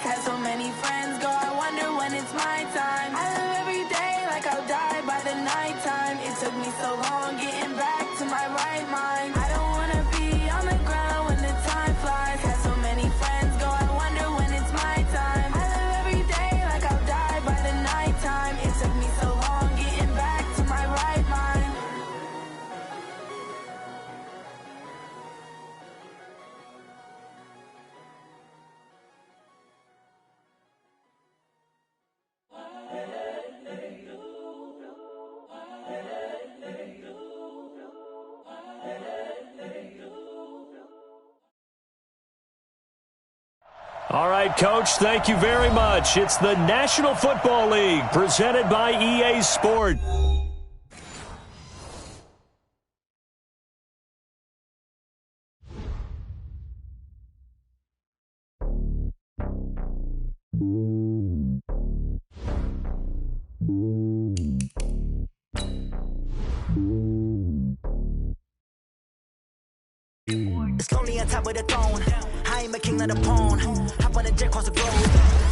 had so many friends go, I wonder when it's my time. I live every day like I'll die by the nighttime. It took me so long getting back to my right mind. I don't wanna be on the ground when the time flies. Had so many friends go, I wonder when it's my time. I live every day like I'll die by the nighttime. It took me so long getting back to my right mind. All right, Coach, thank you very much. It's the National Football League presented by EA Sport. It's lonely on top of the throne. I am a king of the pawn. Hop on a jet across the globe.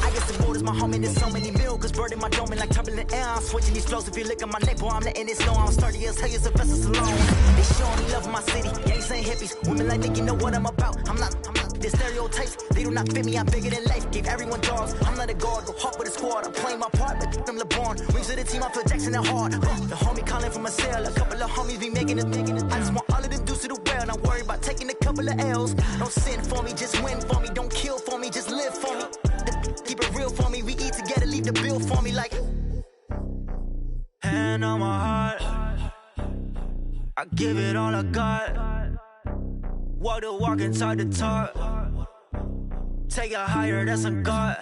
I guess the world is my home and there's so many miracles burning my dome like turbulent air. I'm switching these flows. If you look at my neck, boy, I'm letting it snow. I'm sturdy as hell as Sylvester Stallone. They showing me love in my city. Gangsta hippies, women like Nick, you know what I'm about. I'm not the stereotypes. They do not fit me. I'm bigger than life. Gave everyone dogs. I'm not a guard. Go hard with a squad. I'm playing my part, but I'm LeBron. Rings of the team. I feel Jackson and hard. The homie calling from a cell. A couple of homies be making it. I just want all of them dudes to the well. Not worry about taking a couple of L's. Don't sin for me, just win for me. Don't kill for me, just live for me. Keep it real for me. We eat together, leave the bill for me like. Hand on my heart, I give it all I got. Walk the walk and talk the talk. Take it higher, that's a God.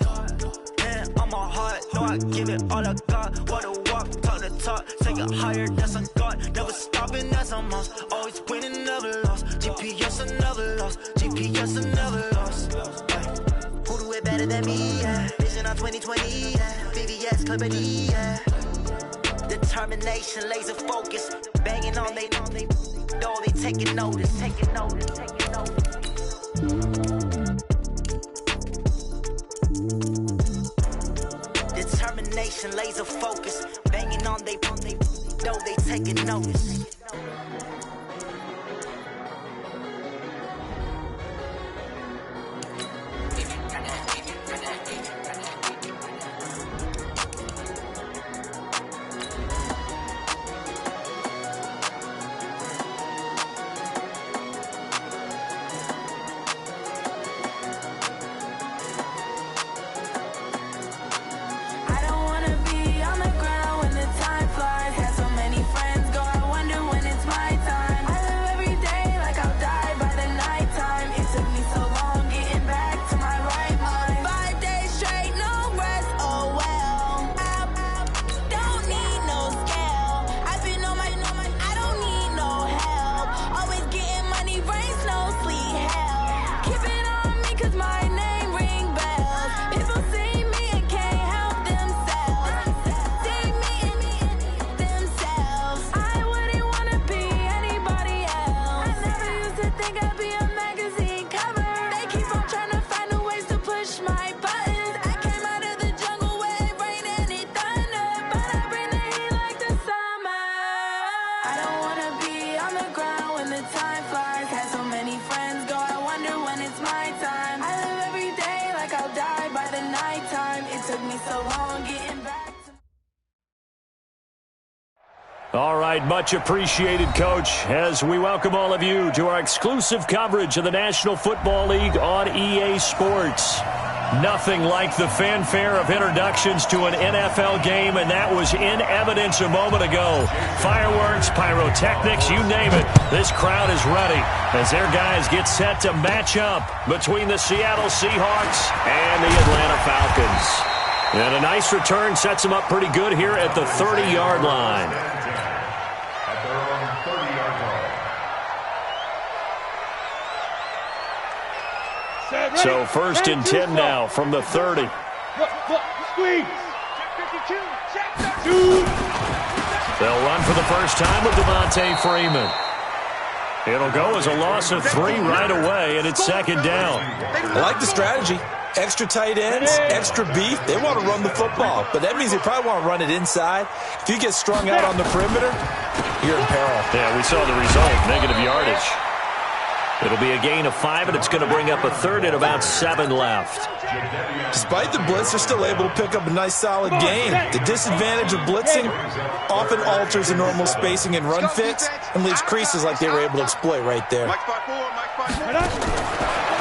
Hand on my heart, no, I give it all I got. Walk the walk, talk the talk. Take it higher, that's a God. Never stopping, that's a must. Always winning, never lost. GPS, I never lost. GPS, I never lost. Who do it better than me? Yeah. Vision on 2020. Yeah. VVS, Clippity. Yeah. Determination, laser focus. Banging on they know they taking notice. Taking notice. Taking notice. Determination, laser focus. Banging on they know they taking notice. All right, much appreciated, Coach, as we welcome all of you to our exclusive coverage of the National Football League on EA Sports. Nothing like the fanfare of introductions to an NFL game, and that was in evidence a moment ago. Fireworks, pyrotechnics, you name it. This crowd is ready as their guys get set to match up between the Seattle Seahawks and the Atlanta Falcons. And a nice return sets them up pretty good here at the 30-yard line. So first and 10 now from the 30. They'll run for the first time with Devontae Freeman. It'll go as a loss of 3 right away, and it's second down. I like the strategy. Extra tight ends, extra beef, they want to run the football. But that means they probably want to run it inside. If you get strung out on the perimeter, you're in peril. Yeah, we saw the result, negative yardage. It'll be a gain of 5, and it's going to bring up a third and about 7 left. Despite the blitz, they're still able to pick up a nice, solid gain. The disadvantage of blitzing often alters the normal spacing and run fits and leaves creases like they were able to exploit right there.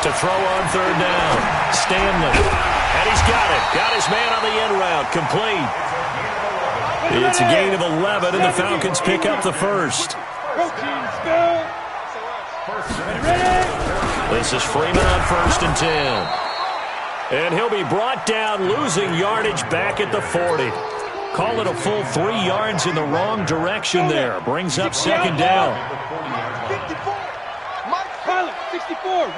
To throw on third down, Stanley. And he's got it. Got his man on the end route. Complete. It's a gain of 11, and the Falcons pick up the first. This is Freeman on 1st and 10. And he'll be brought down, losing yardage back at the 40. Call it a full 3 yards in the wrong direction there. Brings up 2nd down. 64,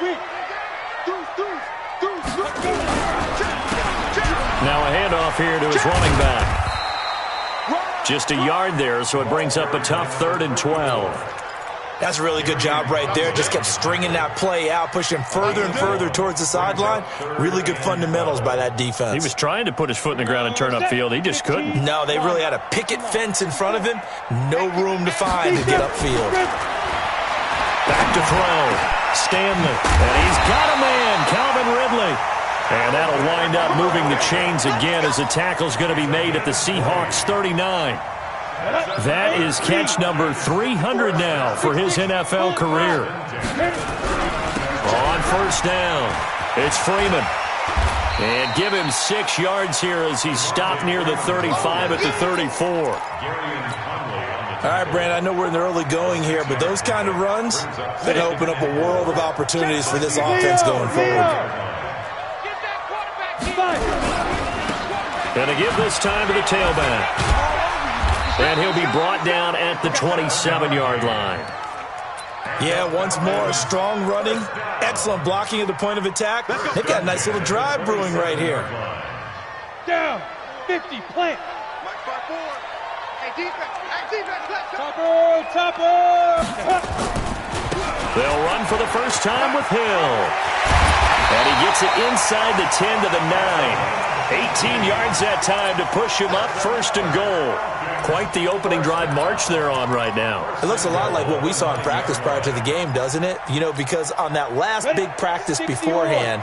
now a handoff here to his running back. Just a yard there, so it brings up a tough 3rd and 12. That's a really good job right there. Just kept stringing that play out, pushing further and further towards the sideline. Really good fundamentals by that defense. He was trying to put his foot in the ground and turn upfield. He just couldn't. No, they really had a picket fence in front of him. No room to find to get upfield. Back to throw. Stanley. And he's got a man, Calvin Ridley. And that'll wind up moving the chains again as the tackle's going to be made at the Seahawks 39. That is catch number 300 now for his NFL career. On 1st down, it's Freeman. And give him 6 yards here as he's stopped near the 35 at the 34. All right, Brandon, I know we're in the early going here, but those kind of runs, they open up a world of opportunities for this offense going forward. Going to give this time to the tailback. And he'll be brought down at the 27-yard line. Yeah, once more, strong running, excellent blocking at the point of attack. They've got a nice little drive brewing right here. Down, 50, plant. They'll run for the first time with Hill. And he gets it inside the 10 to the 9. 18 yards that time to push him up 1st and goal. Quite the opening drive march they're on right now. It looks a lot like what we saw in practice prior to the game, doesn't it? You know, because on that last big practice beforehand,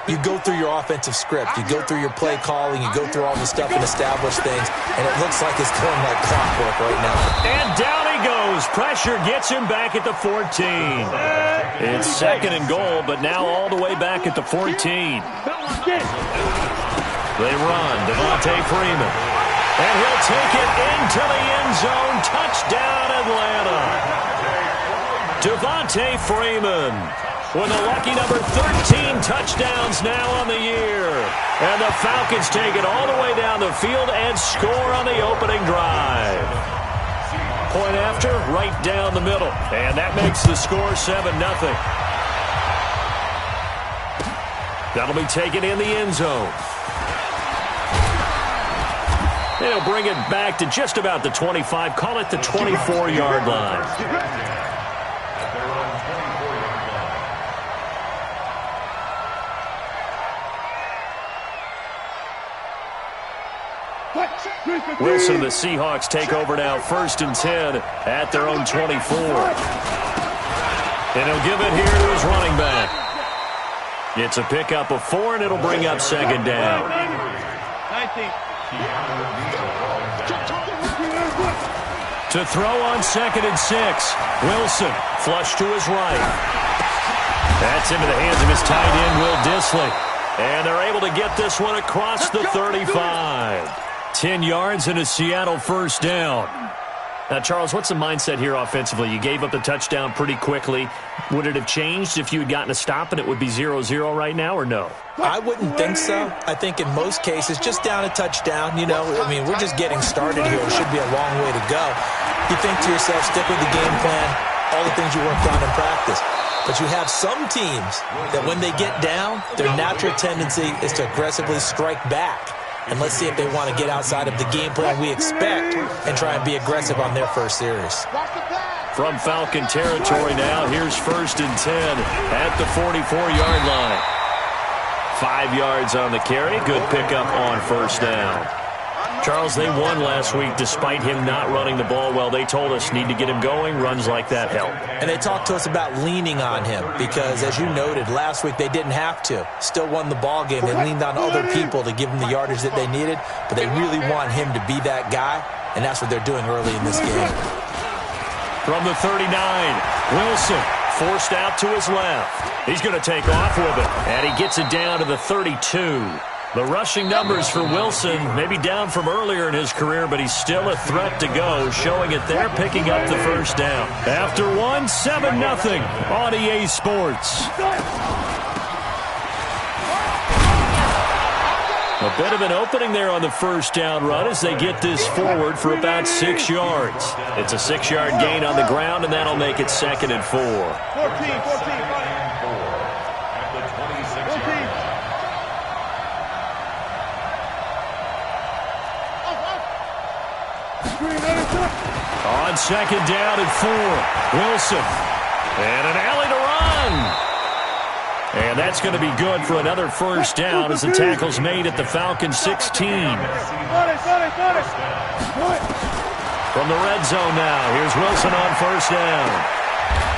you go through your offensive script, you go through your play calling, you go through all the stuff and establish things, and it looks like it's going like clockwork right now. And down he goes. Pressure gets him back at the 14. It's 2nd and goal, but now all the way back at the 14. They run. Devontae Freeman. And he'll take it into the end zone. Touchdown, Atlanta. Devontae Freeman with a lucky number 13 touchdowns now on the year. And the Falcons take it all the way down the field and score on the opening drive. Point after, right down the middle. And that makes the score 7-0. That'll be taken in the end zone. They'll bring it back to just about the 25. Call it the 24-yard line. Wilson and the Seahawks take over now 1st and 10 at their own 24. And he'll give it here to his running back. It's a pickup of 4, and it'll bring up 2nd down. 19. To throw on 2nd and 6. Wilson, flush to his right. That's into the hands of his tight end, Will Dissly. And they're able to get this one across the 35. 10 yards and a Seattle 1st down. Now, Charles, what's the mindset here offensively? You gave up the touchdown pretty quickly. Would it have changed if you had gotten a stop and it would be 0-0 right now, or no? I wouldn't think so. I think in most cases, just down a touchdown, you know, I mean, we're just getting started here. It should be a long way to go. You think to yourself, stick with the game plan, all the things you worked on in practice. But you have some teams that when they get down, their natural tendency is to aggressively strike back. And let's see if they want to get outside of the game plan we expect and try and be aggressive on their first series. From Falcon territory now, here's 1st and 10 at the 44-yard line. 5 yards on the carry. Good pickup on first down. Charles, they won last week despite him not running the ball well. They told us need to get him going. Runs like that help. And they talked to us about leaning on him because, as you noted, last week they didn't have to. Still won the ball game. They leaned on other people to give them the yardage that they needed, but they really want him to be that guy, and that's what they're doing early in this game. From the 39, Wilson forced out to his left. He's going to take off with it, and he gets it down to the 32. The rushing numbers for Wilson, maybe down from earlier in his career, but he's still a threat to go, showing it there, picking up the first down. After one, 7-0 on EA Sports. A bit of an opening there on the first down run as they get this forward for about 6 yards. It's a 6-yard gain on the ground, and that'll make it 2nd and 4. 14. On 2nd down and 4, Wilson. And an alley to run. And that's going to be good for another first down as the tackle's made at the Falcons 16. From the red zone now, here's Wilson on first down.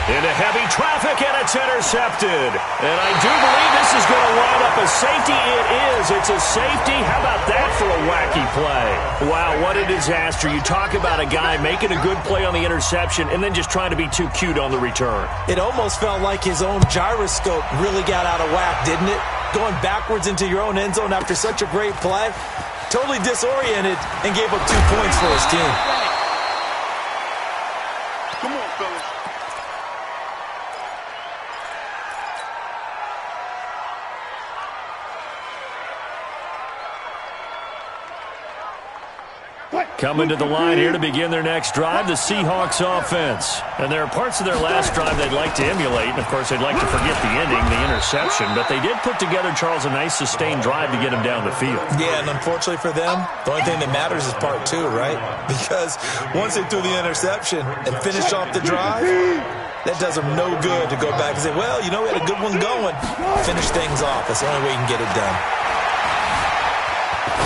Into heavy traffic, and it's intercepted. And I do believe this is going to wind up a safety. It is. It's a safety. How about that for a wacky play? Wow, what a disaster. You talk about a guy making a good play on the interception and then just trying to be too cute on the return. It almost felt like his own gyroscope really got out of whack, didn't it? Going backwards into your own end zone after such a great play. Totally disoriented and gave up 2 points for his team. Come on, fellas. Coming to the line here to begin their next drive, the Seahawks offense. And there are parts of their last drive they'd like to emulate. And, of course, they'd like to forget the ending, the interception. But they did put together, Charles, a nice sustained drive to get him down the field. Yeah, and unfortunately for them, the only thing that matters is part 2, right? Because once they threw the interception and finished off the drive, that does them no good to go back and say, well, you know, we had a good one going. Finish things off. That's the only way you can get it done.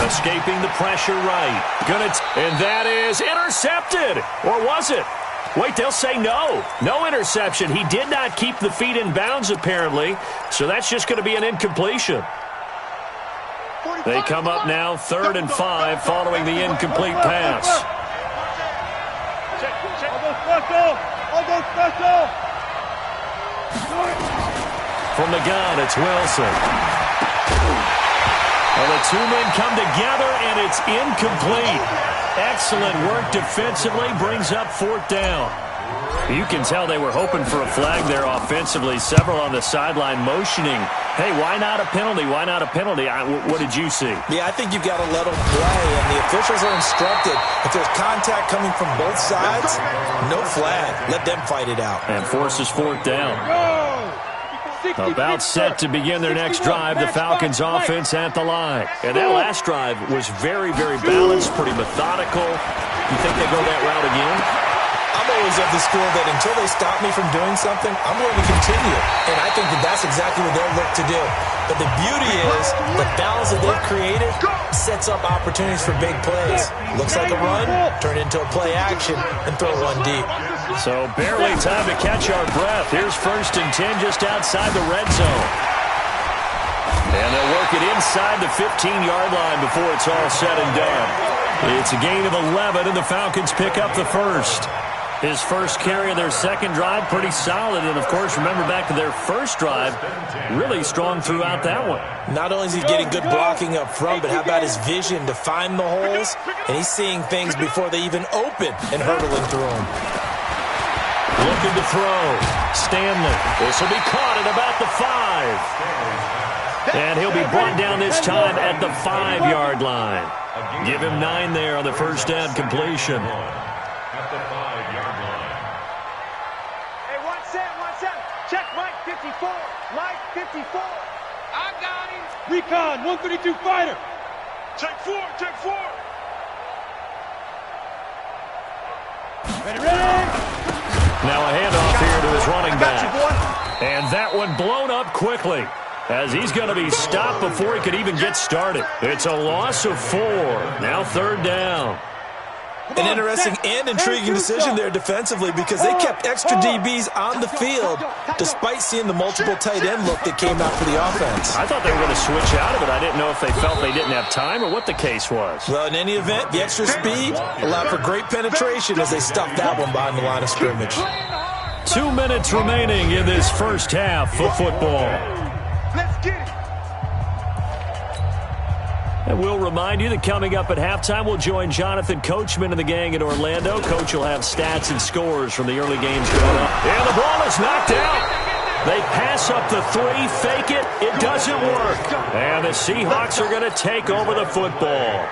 Escaping the pressure right. And that is intercepted. Or was it? Wait, they'll say no. No interception. He did not keep the feet in bounds, apparently. So that's just going to be an incompletion. They come up now 3rd and 5 following the incomplete pass. From the gun, it's Wilson. Well, the 2 men come together, and it's incomplete. Excellent work defensively, brings up 4th down. You can tell they were hoping for a flag there offensively. Several on the sideline motioning, hey, why not a penalty? Why not a penalty? What did you see? Yeah, I think you've got to let them play, and the officials are instructed. If there's contact coming from both sides, no flag. Let them fight it out. And forces 4th down. About set to begin their next drive, the Falcons offense at the line. And that last drive was very, very balanced, pretty methodical. You think they go that route again? I'm always of the school that until they stop me from doing something, I'm going to continue. And I think that that's exactly what they'll look to do. But the beauty is the balance that they've created sets up opportunities for big plays. Looks like a run, turn it into a play action, and throw one deep. So barely time to catch our breath. Here's 1st and 10 just outside the red zone. And they'll work it inside the 15-yard line before it's all said and done. It's a gain of 11, and the Falcons pick up the first. His first carry of their second drive, pretty solid. And, of course, remember back to their first drive, really strong throughout that one. Not only is he getting good blocking up front, but how about his vision to find the holes? And he's seeing things before they even open and hurdling through them. Looking to throw. Stanley. This will be caught at about the 5. And he'll be brought down this time at the 5-yard line. Give him 9 there on the first down completion. At the 5-yard line. Hey, 1-7. Check Mike 54. Mike 54. I got him. Recon, 132 fighter. Check 4. Ready. Now a handoff here to his running back. And that one blown up quickly. as he's going to be stopped before he could even get started. It's a loss of 4. Now 3rd down. An interesting and intriguing decision there defensively because they kept extra DBs on the field despite seeing the multiple tight end look that came out for the offense. I thought they were going to switch out of it. I didn't know if they felt they didn't have time or what the case was. Well, in any event, the extra speed allowed for great penetration as they stuffed that one behind the line of scrimmage. 2 minutes remaining in this first half of football. Let's get it. And we'll remind you that coming up at halftime, we'll join Jonathan Coachman and the gang in Orlando. Coach will have stats and scores from the early games going up. And the ball is knocked out. They pass up the 3, fake it. It doesn't work. And the Seahawks are going to take over the football.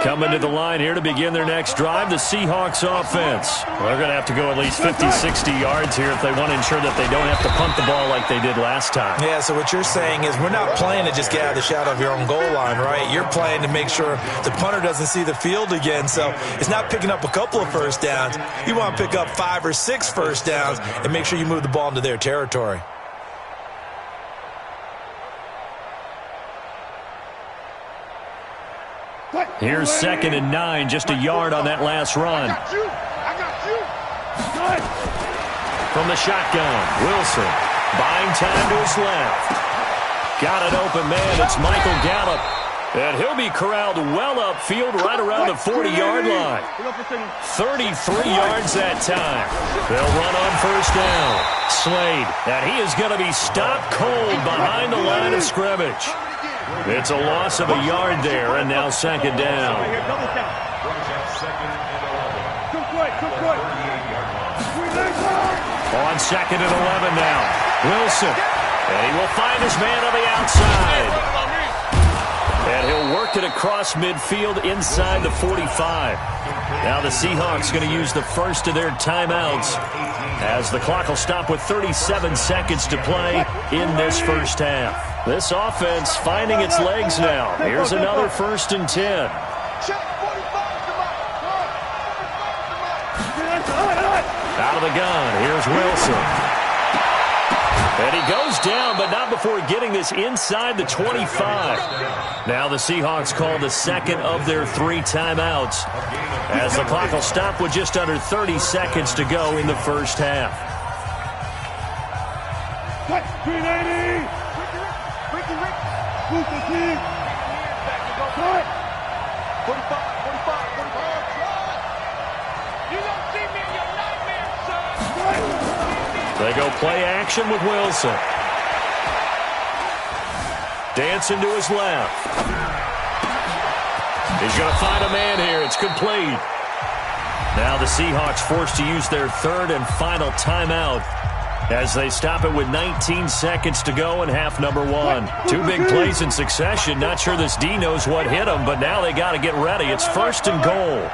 Coming to the line here to begin their next drive, the Seahawks offense. They're going to have to go at least 50, 60 yards here if they want to ensure that they don't have to punt the ball like they did last time. Yeah, so what you're saying is we're not playing to just get out of the shadow of your own goal line, right? You're playing to make sure the punter doesn't see the field again. So it's not picking up a couple of first downs. You want to pick up 5 or 6 first downs and make sure you move the ball into their territory. Here's 2nd and 9, just a yard on that last run. I got you. From the shotgun, Wilson buying time to his left. Got an open man, it's Michael Gallup. And he'll be corralled well upfield right around the 40-yard line. 33 yards that time. They'll run on first down. Slade, and he is going to be stopped cold behind the line of scrimmage. It's a loss of a yard there, and now 2nd down. On 2nd and 11 now. Wilson, and he will find his man on the outside. And he'll work it across midfield inside the 45. Now the Seahawks going to use the first of their timeouts as the clock will stop with 37 seconds to play in this first half. This offense finding its legs now. Here's another 1st and 10. Out of the gun, here's Wilson. And he goes down, but not before getting this inside the 25. Now the Seahawks call the second of their 3 timeouts as the clock will stop with just under 30 seconds to go in the first half. 380. Ricky. 45. You don't see me in your nightmare, son. They go play action with Wilson. Dancing to his left. He's going to find a man here. It's complete. Now the Seahawks forced to use their 3rd and final timeout as they stop it with 19 seconds to go in half number 1. 2 big plays in succession. Not sure this D knows what hit him, but now they got to get ready. It's 1st and goal.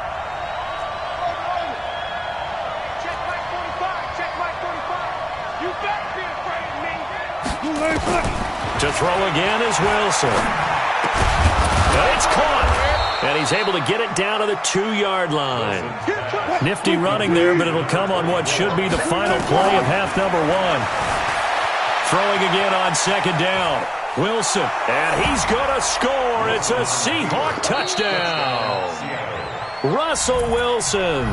To throw again is Wilson. But it's caught. And he's able to get it down to the 2-yard line. Nifty running there, but it'll come on what should be the final play of half number 1. Throwing again on 2nd down. Wilson, and he's going to score. It's a Seahawk touchdown. Russell Wilson,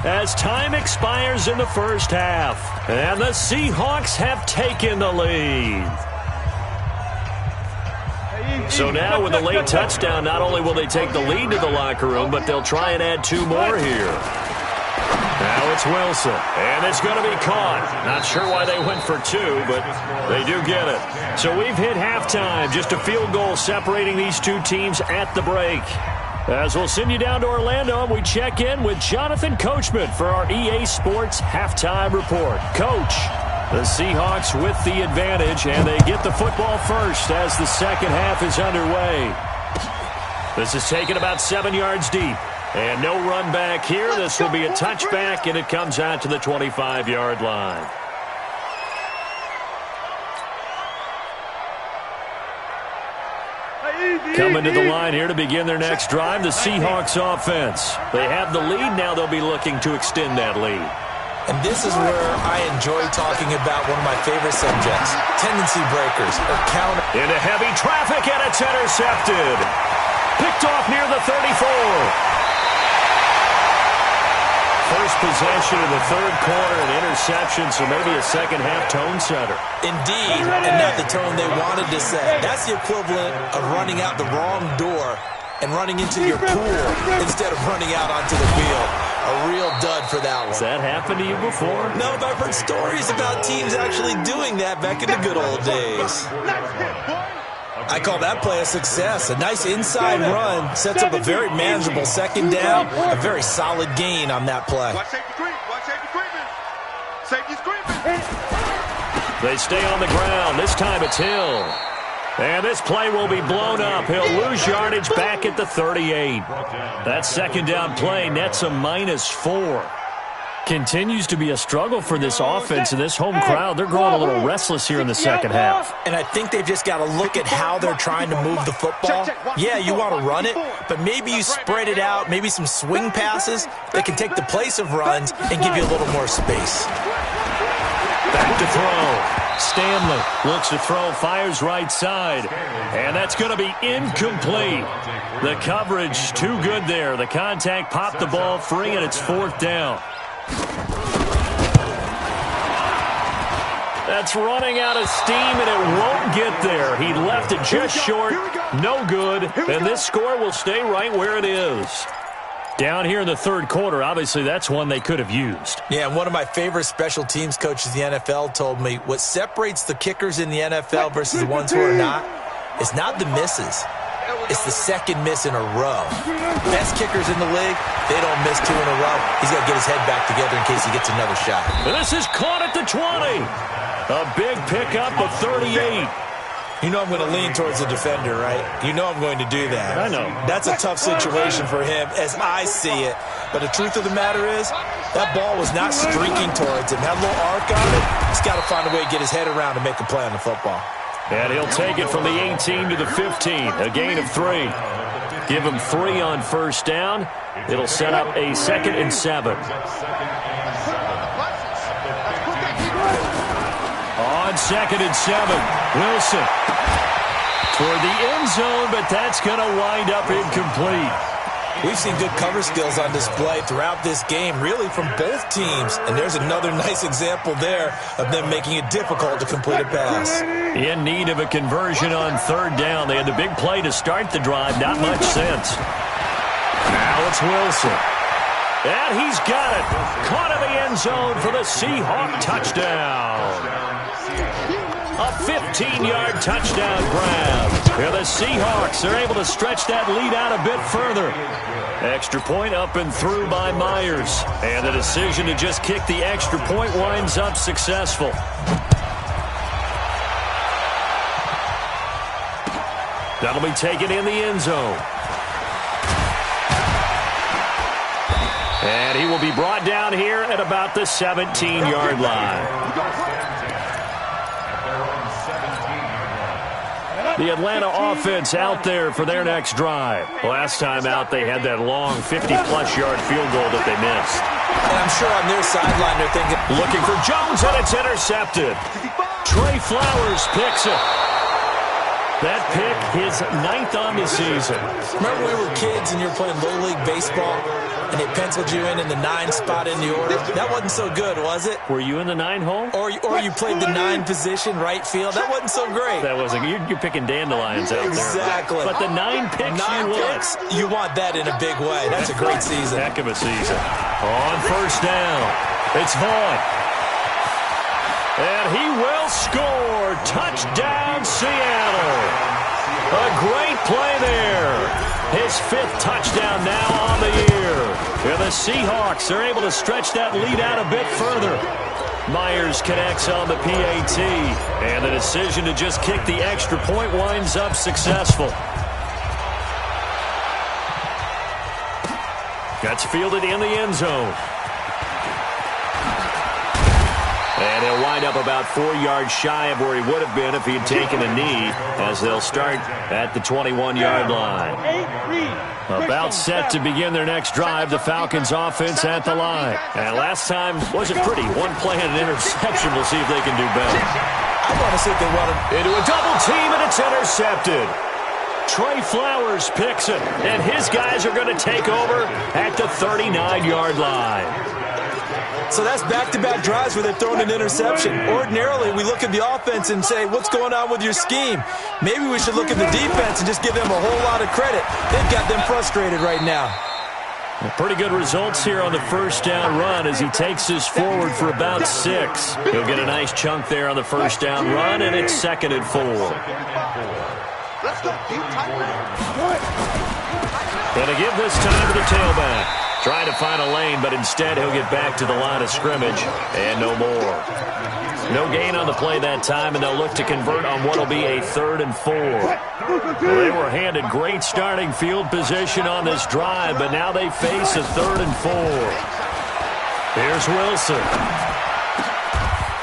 as time expires in the first half. And the Seahawks have taken the lead. So now with a late touchdown, not only will they take the lead to the locker room, but they'll try and add 2 more here. Now it's Wilson, and it's going to be caught. Not sure why they went for 2, but they do get it. So we've hit halftime, just a field goal separating these 2 teams at the break. As we'll send you down to Orlando, and we check in with Jonathan Coachman for our EA Sports Halftime Report. Coach, the Seahawks with the advantage, and they get the football first as the second half is underway. This is taken about 7 yards deep. And no run back here. This will be a touchback, and it comes out to the 25-yard line. Coming to the line here to begin their next drive, the Seahawks offense. They have the lead. Now they'll be looking to extend that lead. And this is where I enjoy talking about one of my favorite subjects, tendency breakers or counter. Into heavy traffic, and it's intercepted. Picked off near the 34. First possession of the third quarter, an interception, so maybe a second-half tone setter. Indeed, and not the tone they wanted to set. That's the equivalent of running out the wrong door and running into your pool instead of running out onto the field. A real dud for that one. Has that happened to you before? No, but I've heard stories about teams actually doing that back in the good old days. I call that play a success. A nice inside run sets up a very manageable second down, a very solid gain on that play. Watch safety creep. Watch safety creeping. Safety's creeping. They stay on the ground. This time it's Hill. And this play will be blown up. He'll lose yardage back at the 38. That second down play nets a -4. Continues to be a struggle for this offense and this home crowd. They're growing a little restless here in the second half. And I think they've just got to look at how they're trying to move the football. Yeah, you want to run it, but maybe you spread it out, maybe some swing passes that can take the place of runs and give you a little more space. Back to throw. Stanley looks to throw, fires right side. And that's going to be incomplete. The coverage too good there. The contact popped the ball free, and it's fourth down. That's running out of steam, and it won't get there. He left it just short. No good. And this score will stay right where it is. Down here in the third quarter, obviously that's one they could have used. Yeah, and one of my favorite special teams coaches in the NFL told me what separates the kickers in the NFL versus the ones who are not is not the misses. It's the second miss in a row. Best kickers in the league, they don't miss 2 in a row. He's got to get his head back together in case he gets another shot. And this is caught at the 20. A big pickup of 38. You know I'm going to lean towards the defender, right? You know I'm going to do that. I know. That's a tough situation for him as I see it. But the truth of the matter is, that ball was not streaking towards him. Had a little arc on it. He's got to find a way to get his head around and make a play on the football. And he'll take it from the 18 to the 15. A gain of 3. Give him 3 on first down. It'll set up a 2nd and 7. On 2nd and 7, Wilson toward the end zone, but that's going to wind up incomplete. We've seen good cover skills on display throughout this game, really from both teams. And there's another nice example there of them making it difficult to complete a pass. In need of a conversion on third down. They had the big play to start the drive. Not much sense. Now it's Wilson. And he's got it. Caught in the end zone for the Seahawk touchdown. A 15-yard touchdown grab. Here the Seahawks are able to stretch that lead out a bit further. Extra point up and through by Myers. And the decision to just kick the extra point winds up successful. That'll be taken in the end zone. And he will be brought down here at about the 17-yard line. The Atlanta offense out there for their next drive. Last time out, they had that long 50-plus yard field goal that they missed. And I'm sure on their sideline they're thinking, looking for Jones, and it's intercepted. Trey Flowers picks it. That pick, his 9th on the season. Remember we were kids and you were playing Little League Baseball and they penciled you in the 9 spot in the order? That wasn't so good, was it? Were you in the 9 hole? Or you played the 9 position, right field? That wasn't so great. That wasn't. You're picking dandelions out there. Exactly. But the 9 picks you want that in a big way. That's a great season. Heck of a season. On first down, it's Vaughn. And he will score. Touchdown, Seattle. A great play there. His 5th touchdown now on the year. And the Seahawks are able to stretch that lead out a bit further. Myers connects on the PAT. And the decision to just kick the extra point winds up successful. That's fielded in the end zone. And And he'll wind up about 4 yards shy of where he would have been if he had taken a knee, as they'll start at the 21-yard line. About set to begin their next drive, the Falcons offense at the line. And last time wasn't pretty. One play and an interception. We'll see if they can do better. I want to see if they want to... Into a double team, and it's intercepted. Trey Flowers picks it, and his guys are going to take over at the 39-yard line. So that's back-to-back drives where they're throwing an interception. Ordinarily, we look at the offense and say, what's going on with your scheme? Maybe we should look at the defense and just give them a whole lot of credit. They've got them frustrated right now. Pretty good results here on the first down run as he takes this forward for about 6. He'll get a nice chunk there on the first down run, and it's 2nd and 4. Let's go, deep Gonna give this time to the tailback. Trying to find a lane, but instead he'll get back to the line of scrimmage, and no more. No gain on the play that time, and they'll look to convert on what will be a 3rd and 4. Well, they were handed great starting field position on this drive, but now they face a 3rd and 4. Here's Wilson.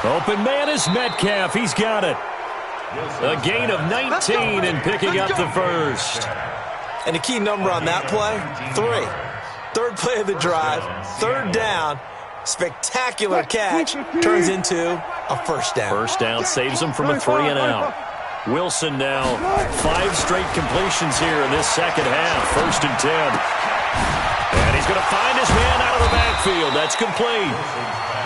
Open man is Metcalf. He's got it. A gain of 19 and picking up the first. And the key number on that play, 3. 3rd play of the drive, 3rd down, spectacular catch, turns into a first down. First down saves them from a 3 and out. Wilson now 5 straight completions here in this second half. 1st and 10. And he's going to find his man out of the backfield. That's complete.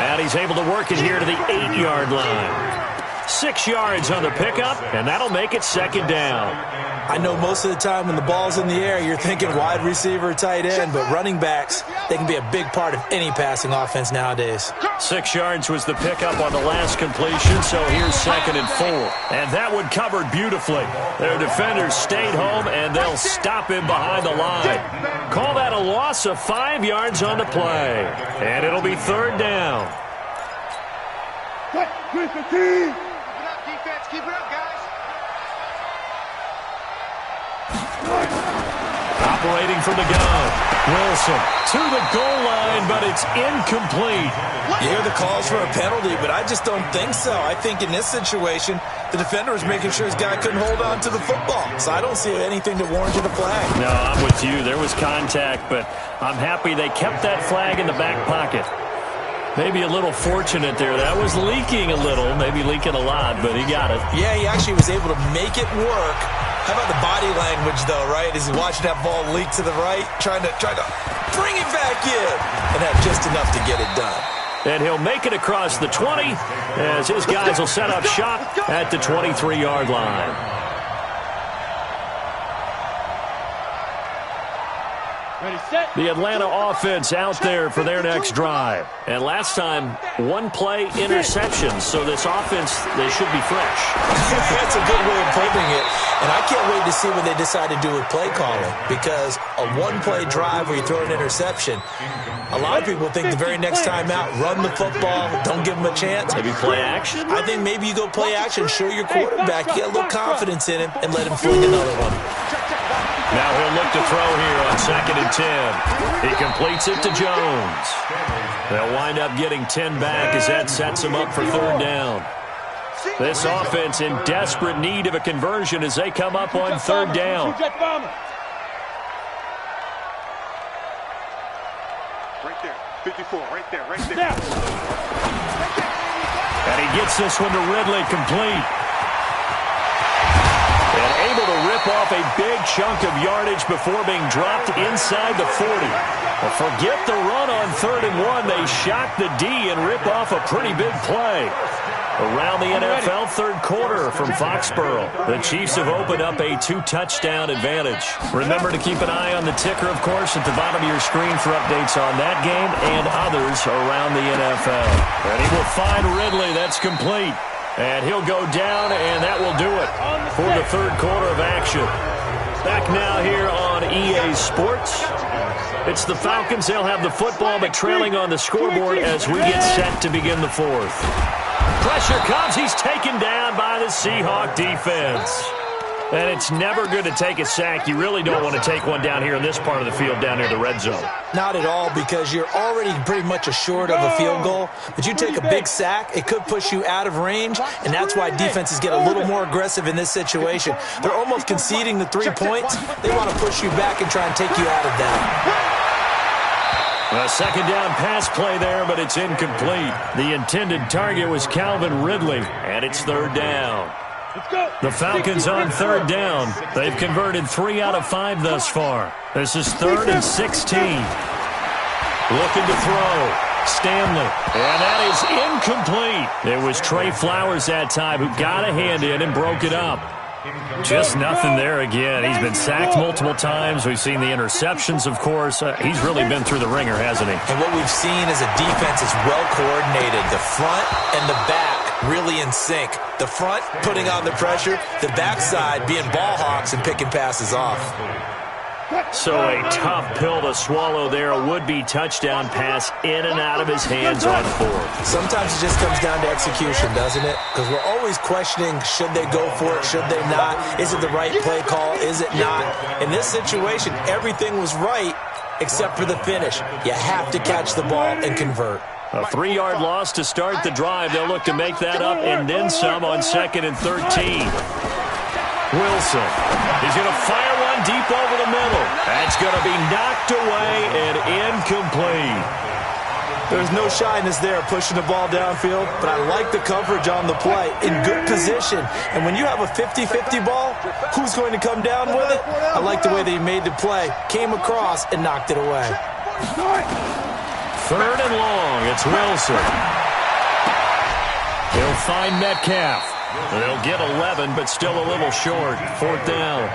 And he's able to work it here to the 8-yard line. 6 yards on the pickup, and that'll make it 2nd down. I know most of the time when the ball's in the air, you're thinking wide receiver, tight end, but running backs, they can be a big part of any passing offense nowadays. 6 yards was the pickup on the last completion, so here's 2nd and 4. And that one covered beautifully. Their defenders stayed home, and they'll stop him behind the line. Call that a loss of 5 yards on the play. And it'll be 3rd down. Keep it up, defense. Keep it up, guys. Operating from the gun. Wilson to the goal line, but it's incomplete. You hear the calls for a penalty, but I just don't think so. I think in this situation, the defender was making sure his guy couldn't hold on to the football. So I don't see anything that warranted a flag. No, I'm with you. There was contact, but I'm happy they kept that flag in the back pocket. Maybe a little fortunate there. That was leaking a little, maybe leaking a lot, but he got it. Yeah, he actually was able to make it work. How about the body language, though, right? As he's watching that ball leak to the right, trying to bring it back in, and had just enough to get it done. And he'll make it across the 20 as his guys will set up shop at the 23-yard line. The Atlanta offense out there for their next drive. And last time, 1 play interceptions. So this offense, they should be fresh. That's a good way of putting it. And I can't wait to see what they decide to do with play calling. Because a 1-play drive where you throw an interception, a lot of people think the very next time out, run the football, don't give them a chance. Maybe play action? I think maybe you go play action, show your quarterback, you get a little confidence in him, and let him fling another one. Now he'll look to throw here on 2nd and 10. He completes it to Jones. They'll wind up getting 10 back as that sets him up for 3rd down. This offense in desperate need of a conversion as they come up on 3rd down. Right there, 54, right there. And he gets this one to Ridley complete. And able to rip off a big chunk of yardage before being dropped inside the 40. Well, forget the run on 3rd and 1. They shock the D and rip off a pretty big play. Around the NFL 3rd quarter from Foxborough. The Chiefs have opened up a 2-touchdown advantage. Remember to keep an eye on the ticker, of course, at the bottom of your screen for updates on that game and others around the NFL. And he will find Ridley. That's complete. And he'll go down, and that will do it for the 3rd quarter of action. Back now here on EA Sports. It's the Falcons. They'll have the football, but trailing on the scoreboard as we get set to begin the 4th. Pressure comes. He's taken down by the Seahawk defense. And it's never good to take a sack. You really don't want to take one down here in this part of the field, down near the red zone. Not at all, because you're already pretty much assured of a field goal. But you take a big sack, it could push you out of range, and that's why defenses get a little more aggressive in this situation. They're almost conceding the 3 points. They want to push you back and try and take you out of that. A second down pass play there, but it's incomplete. The intended target was Calvin Ridley, and it's third down. The Falcons on third down. They've converted 3 out of 5 thus far. This is 3rd and 16. Looking to throw. Stanley. And that is incomplete. It was Trey Flowers that time who got a hand in and broke it up. Just nothing there again. He's been sacked multiple times. We've seen the interceptions, of course. He's really been through the ringer, hasn't he? And what we've seen is a defense is well coordinated. The front and the back really in sync. The front putting on the pressure, the backside being ball hawks and picking passes off. So a tough pill to swallow there. A would-be touchdown pass in and out of his hands on 4th. Sometimes it just comes down to execution, doesn't it? Because we're always questioning, should they go for it, should they not? Is it the right play call, is it not? In this situation, everything was right except for the finish. You have to catch the ball and convert. A 3-yard loss to start the drive. They'll look to make that up and then some on 2nd and 13. Wilson. He's going to fire one deep over the middle. That's going to be knocked away and incomplete. There's no shyness there pushing the ball downfield, but I like the coverage on the play. In good position. And when you have a 50-50 ball, who's going to come down with it? I like the way that he made the play, came across, and knocked it away. 3rd and long. It's Wilson. He'll find Metcalf. They'll get 11, but still a little short. 4th down.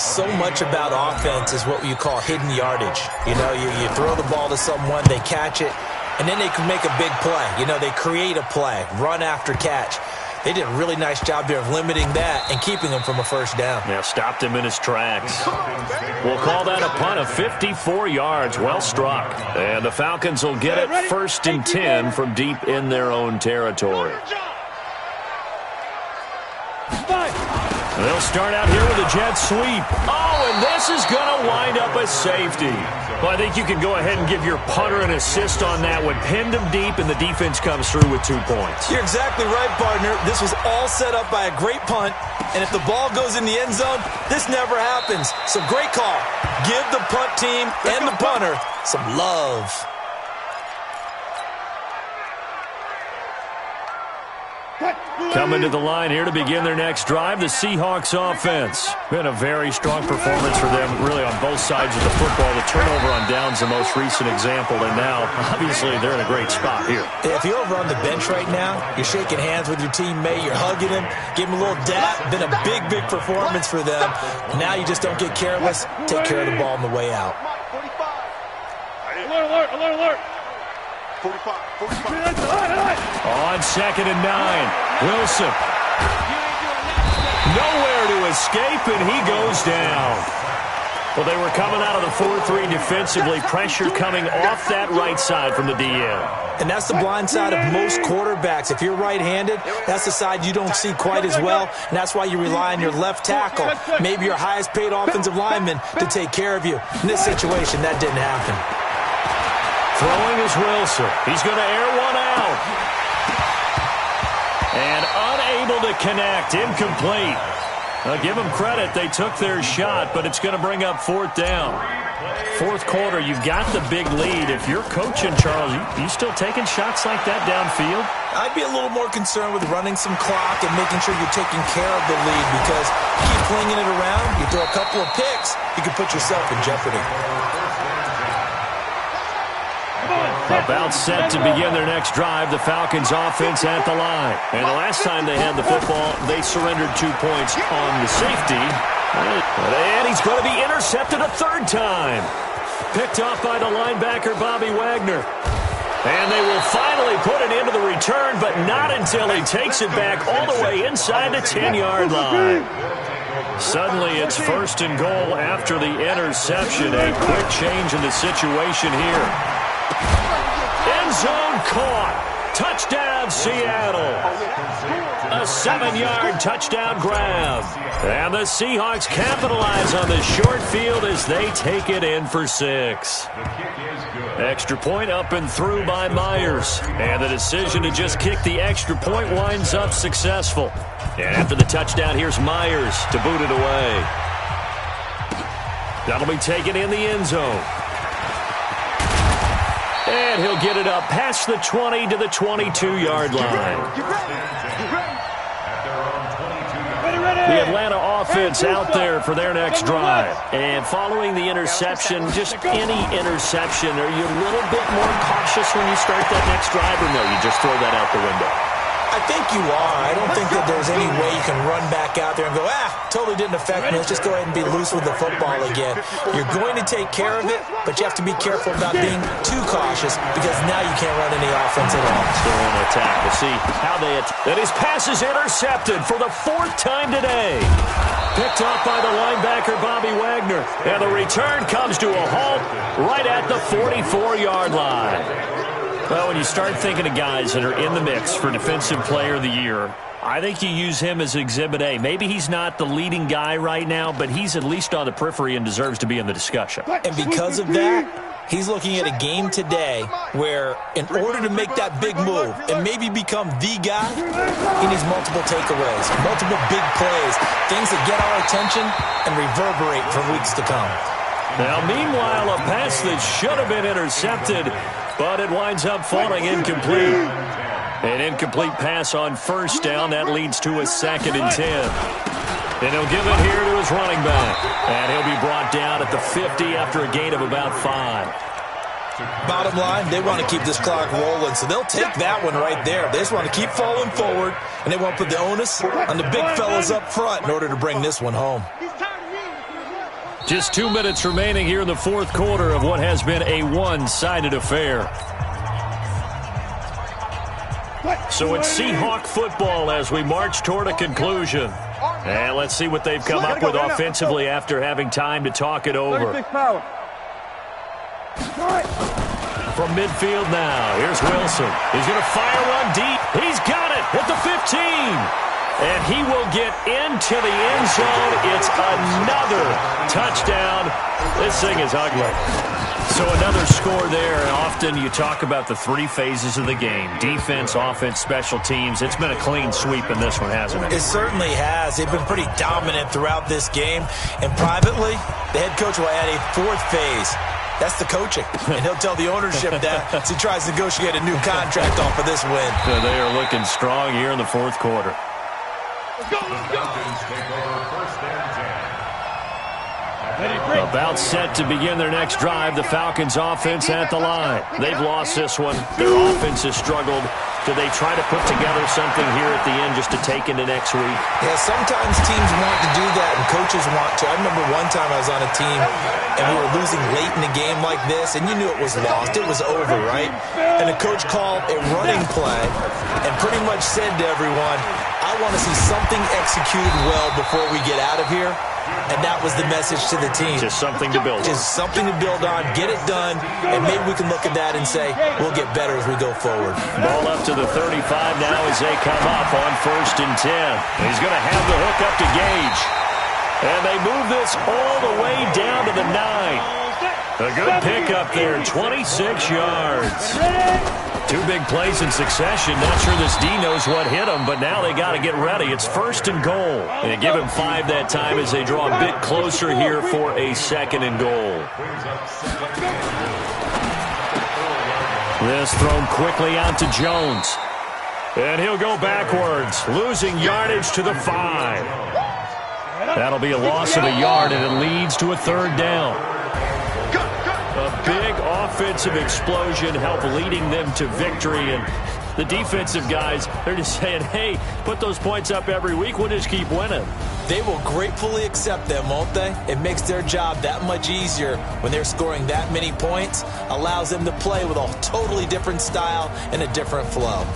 So much about offense is what you call hidden yardage. You know, you throw the ball to someone, they catch it, and then they can make a big play. You know, they create a play, run after catch. They did a really nice job there of limiting that and keeping him from a first down. Yeah, stopped him in his tracks. We'll call that a punt of 54 yards. Well struck. And the Falcons will get it 1st and 10 from deep in their own territory. They'll start out here with a jet sweep. Oh, and this is going to wind up a safety. Well, I think you can go ahead and give your punter an assist on that one. Pinned him deep, and the defense comes through with 2 points. You're exactly right, partner. This was all set up by a great punt, and if the ball goes in the end zone, this never happens. So great call. Give the punt team and the punter some love. Coming to the line here to begin their next drive, the Seahawks offense. Been a very strong performance for them, really on both sides of the football. The turnover on downs the most recent example, and now, obviously, they're in a great spot here. If you're over on the bench right now, you're shaking hands with your teammate, you're hugging him, give him a little dap. Been a big, big performance for them. Now you just don't get careless. Take care of the ball on the way out. Alert, alert, alert, alert. 45. On 2nd and 9, Wilson. Nowhere to escape, and he goes down. Well, they were coming out of the 4-3 defensively. Pressure coming off that right side from the DN. And that's the blind side of most quarterbacks. If you're right-handed, that's the side you don't see quite as well, and that's why you rely on your left tackle, maybe your highest-paid offensive lineman, to take care of you. In this situation, that didn't happen. Throwing is Wilson. He's going to air one out. And unable to connect. Incomplete. Give them credit. They took their shot, but it's going to bring up 4th down. 4th quarter, you've got the big lead. If you're coaching, Charles, you still taking shots like that downfield? I'd be a little more concerned with running some clock and making sure you're taking care of the lead, because you keep flinging it around, you throw a couple of picks, you can put yourself in jeopardy. About set to begin their next drive, the Falcons offense at the line. And the last time they had the football, they surrendered 2 points on the safety. And he's going to be intercepted a 3rd time. Picked off by the linebacker, Bobby Wagner. And they will finally put it into the return, but not until he takes it back all the way inside the 10-yard line. Suddenly it's 1st and goal after the interception. A quick change in the situation here. End zone caught. Touchdown, Seattle. A 7-yard touchdown grab. And the Seahawks capitalize on the short field as they take it in for 6. Extra point up and through by Myers. And the decision to just kick the extra point winds up successful. And after the touchdown, here's Myers to boot it away. That'll be taken in the end zone. And he'll get it up past the 20 to the 22-yard line. The Atlanta offense out there for their next drive. And following the interception, just any interception, are you a little bit more cautious when you start that next drive, or no, you just throw that out the window? I think you are. I don't think that there's any way you can run back out there and go, totally didn't affect me. Let's just go ahead and be loose with the football again. You're going to take care of it, but you have to be careful about being too cautious because now you can't run any offense at all. Still on attack. We'll see how they attack. And his pass is intercepted for the 4th time today. Picked off by the linebacker, Bobby Wagner. And the return comes to a halt right at the 44-yard line. Well, when you start thinking of guys that are in the mix for Defensive Player of the Year, I think you use him as Exhibit A. Maybe he's not the leading guy right now, but he's at least on the periphery and deserves to be in the discussion. And because of that, he's looking at a game today where in order to make that big move and maybe become the guy, he needs multiple takeaways, multiple big plays, things that get our attention and reverberate for weeks to come. Now, meanwhile, a pass that should have been intercepted, but it winds up falling incomplete. An incomplete pass on 1st down. That leads to a 2nd and 10. And he'll give it here to his running back. And he'll be brought down at the 50 after a gain of about 5. Bottom line, they want to keep this clock rolling, so they'll take that one right there. They just want to keep falling forward, and they want to put the onus on the big fellas up front in order to bring this one home. Just 2 minutes remaining here in the 4th quarter of what has been a one-sided affair. So it's Seahawk football as we march toward a conclusion. And let's see what they've come up with offensively after having time to talk it over. From midfield now, here's Wilson. He's going to fire one deep. He's got it at the 15. And he will get into the end zone. It's another touchdown. This thing is ugly. So another score there. And often you talk about the 3 phases of the game. Defense, offense, special teams. It's been a clean sweep in this one, hasn't it? It certainly has. They've been pretty dominant throughout this game. And privately, the head coach will add a 4th phase. That's the coaching. And he'll tell the ownership that as he tries to negotiate a new contract off of this win. So they are looking strong here in the 4th quarter. Let's go, let's go. Take over 1st and 10. About set to begin their next drive. The Falcons offense at the line. They've lost this one. Their offense has struggled. Do they try to put together something here at the end just to take into next week? Yeah, sometimes teams want to do that and coaches want to. I remember one time I was on a team and we were losing late in the game like this, and you knew it was lost. It was over, right? And the coach called a running play and pretty much said to everyone, I want to see something executed well before we get out of here. And that was the message to the team. Just something to build on. Just something to build on, get it done, and maybe we can look at that and say, we'll get better as we go forward. Ball up to the 35 now as they come up on 1st and 10. He's going to have the hook up to Gage. And they move this all the way down to the 9. A good pickup there, 26 yards. 2 big plays in succession. Not sure this D knows what hit him, but now they got to get ready. It's 1st and goal. And they give him 5 that time as they draw a bit closer here for a 2nd and goal. This thrown quickly out to Jones. And he'll go backwards, losing yardage to the 5. That'll be a loss of a yard, and it leads to a 3rd down. A big offensive explosion helped leading them to victory. And the defensive guys, they're just saying, hey, put those points up every week. We'll just keep winning. They will gratefully accept them, won't they? It makes their job that much easier when they're scoring that many points. Allows them to play with a totally different style and a different flow.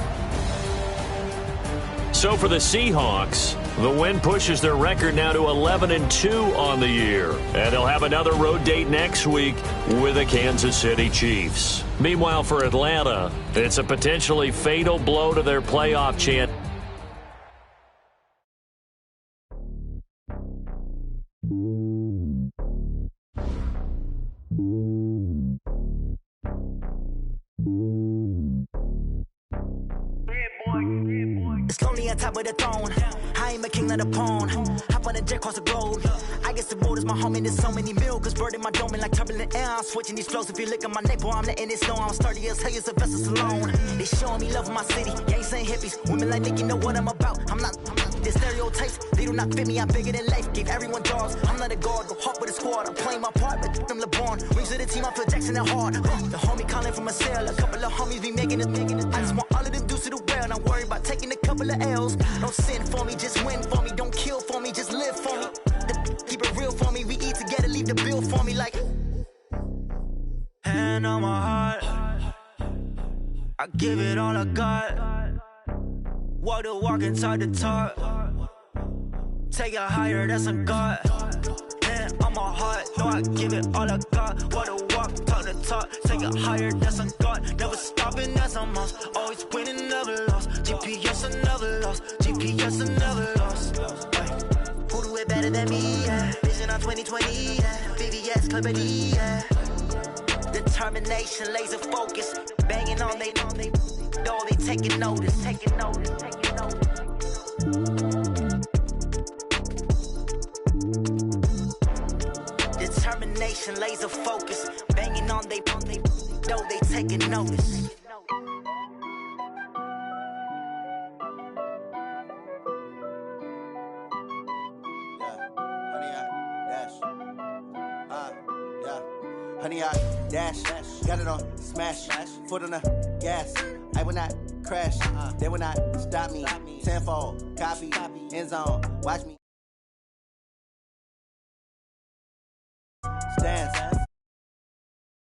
so for the Seahawks, the win pushes their record now to 11-2 on the year. And they'll have another road date next week with the Kansas City Chiefs. Meanwhile, for Atlanta, it's a potentially fatal blow to their playoff chance. It's lonely on top of the throne. I am a king of the pawn. Hop on a jet across the globe. I guess the road is my home and there's so many milk. Bird in my dome and like turbulent air. I'm switching these flows. If you look at my neck, boy, I'm letting it snow. I'm sturdy as hell as a vessel alone. They showing me love in my city. Gangs and hippies. Women like Nick, you know what I'm about. I'm not the stereotypes. They do not fit me. I'm bigger than life. Gave everyone dogs. I'm not a guard. Go hard with a squad. I'm playing my part, but them LeBron. Rings to the team. I feel Jackson and hard. The homie calling from a cell. A couple of homies be making it. I just want all of them dudes to do well. Not worry about taking a couple of L's. Don't sin for me, just win for me. Don't kill for me, just live for me. Keep it real for me. We eat together, leave the bill for me like. Hand on my heart, I give it all I got. Walk the walk and talk the talk. Take it higher, that's a God. Hand on my heart, no, I give it all I got. Walk the walk, talk the talk. Take it higher, that's a God. Never stopping, that's a must. Always winning, never lost. GPS, I never lost. GPS, I never lost. Who do it better than me? Yeah. Vision on 2020. Yeah. VVS, Clarity. Yeah. Determination, laser focus. Banging on they know they taking notice. Taking notice. Taking notice. Determination, laser focus. Banging on they know they taking notice. Honey, I dash, got it on smash, foot on the gas. I will not crash, they will not stop me. Tenfold, copy, end zone, watch me.